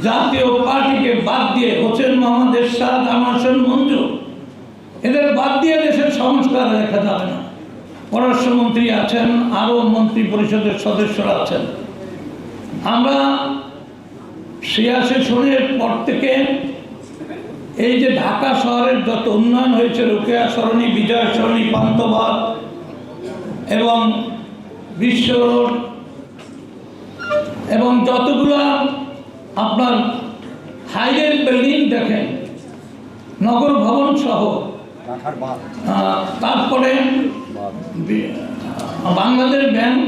জাতীয় পার্টিকে বাদ দিয়ে হোসেন মোহাম্মদ এরশাদ, আমার হোসেন মঞ্জু, এদের বাদ দিয়ে দেশের সংস্কার দেখা যাবে না। পররাষ্ট্রমন্ত্রী আছেন, আরও মন্ত্রী পরিষদের সদস্যরা আছেন। আমরা 86 সনের পর থেকে এই যে ঢাকা শহরের যত উন্নয়ন হয়েছে, রোকেয়া সরণি, বিজয় সরণি, পান্থপথ এবং বিশ্ব রোড এবং যতগুলো আপনার হাইওয়ে বিল্ডিং দেখেন, নগর ভবন সহ, তারপরে বাংলাদেশ ব্যাংক,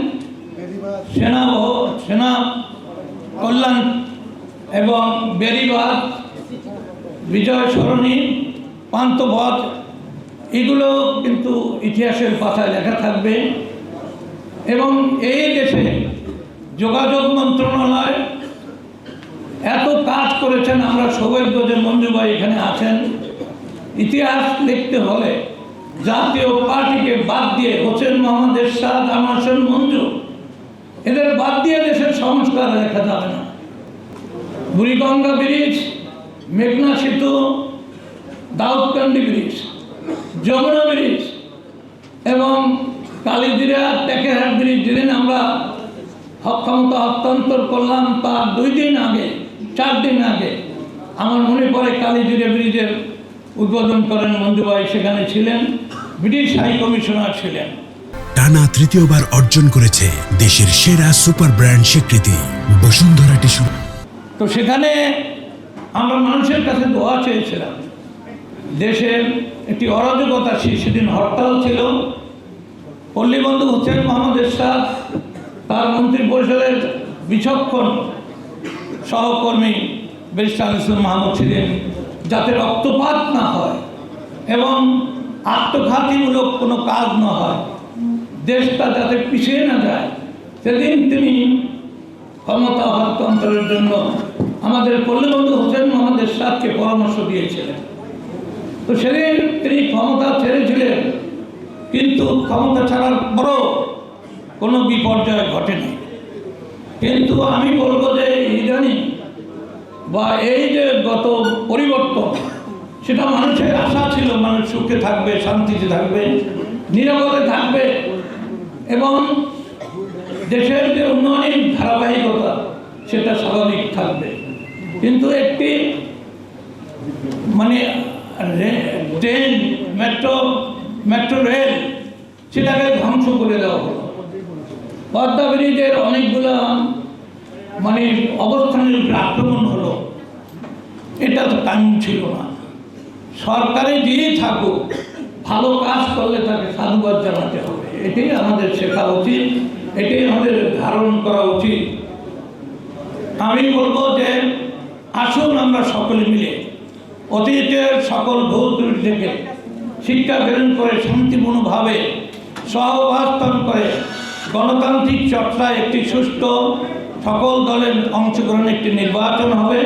সেনা কল্যাণ এবং বেরিবাদ, বিজয় সরণি, পান্থপথ, এগুলো কিন্তু ইতিহাসের পাতায় লেখা থাকবে। এবং এই দেশে যোগাযোগ মন্ত্রণালয় এত কাজ করেছেন, আমরা সৌভাগ্য যে মঞ্জু ভাই এখানে আছেন। ইতিহাস লিখতে হলে জাতীয় পার্টিকে বাদ দিয়ে হোসেন মোহাম্মদ এরশাদ, আমার হোসেন মঞ্জু, এদের বাদ দিয়ে দেশের সংস্কার দেখা যাবে না। বুড়িগঙ্গা ব্রিজ, মেঘনা সেতু, দাউদকান্দি ব্রিজ, যমুনা ব্রিজ এবং কালীদিরা টেকেরহাট ব্রিজ, যেদিন আমরা ক্ষমতা হস্তান্তর করলাম তার 2 দিন আগে, 4 দিন আগে আমার মনে পড়ে কালীদিরা ব্রিজের উদ্বোধন করেন মঞ্জু ভাই, সেখানে ছিলেন, ব্রিটিশ হাই কমিশনার ছিলেন। টানা তৃতীয়বার অর্জন করেছে দেশের সেরা সুপার ব্র্যান্ড স্বীকৃতি বসুন্ধরা টিস্যু। তো সেখানে আমরা মানুষের কাছে দোয়া চেয়েছিলাম। দেশের একটি অরাজকতা, সেদিন হরতাল ছিল। পল্লীবন্ধু হোসেন মোহাম্মদ এরশাদ, তার মন্ত্রী পরিষদের বিচক্ষণ সহকর্মী ব্যারিস্টার ইসলাম মাহমুদ ছিলেন, যাতে রক্তপাত না হয় এবং আত্মঘাতীমূলক কোনো কাজ না হয়, দেশটা যাতে পিছিয়ে না যায়, সেদিন তিনি ক্ষমতা হস্তান্তরের জন্য আমাদের পল্লীবন্ধু হোসেন মোহাম্মদ এরশাদকে পরামর্শ দিয়েছিলেন। তো সেদিন তিনি ক্ষমতা ছেড়েছিলেন, কিন্তু ক্ষমতা ছাড়ার পরও কোনো বিপর্যয় ঘটেনি। কিন্তু আমি বলবো যে ইদানিং বা এই যে গত পরিবর্তন, সেটা মানুষের আশা ছিল মানুষ সুখে থাকবে, শান্তিতে থাকবে, নিরাপদে থাকবে এবং দেশের যে উন্নয়নের ধারাবাহিকতা সেটা স্বাভাবিক থাকবে। কিন্তু একটি ট্রেন, মেট্রো রেল, সেটাকে ধ্বংস করে দেওয়া হলো। পদ্মা ব্রিজের অনেকগুলো অবস্থানের উপরে আক্রমণ হলো, এটা তো কানুন ছিল না। সরকারে যেই থাকুক, ভালো কাজ করলে তাকে সাধুবাদ জানাতে হবে, এটাই আমাদের শেখা উচিত, এটাই আমাদের ধারণ করা উচিত। আমি বলবো যে আসুন আমরা সকলে মিলে অতীতের সকল ভুল ত্রুটি থেকে শিক্ষা গ্রহণ করে শান্তিপূর্ণভাবে সহাবস্থান করে গণতান্ত্রিক চর্চায় একটি সুষ্ঠু সকল দলের অংশগ্রহণে একটি নির্বাচন হবে।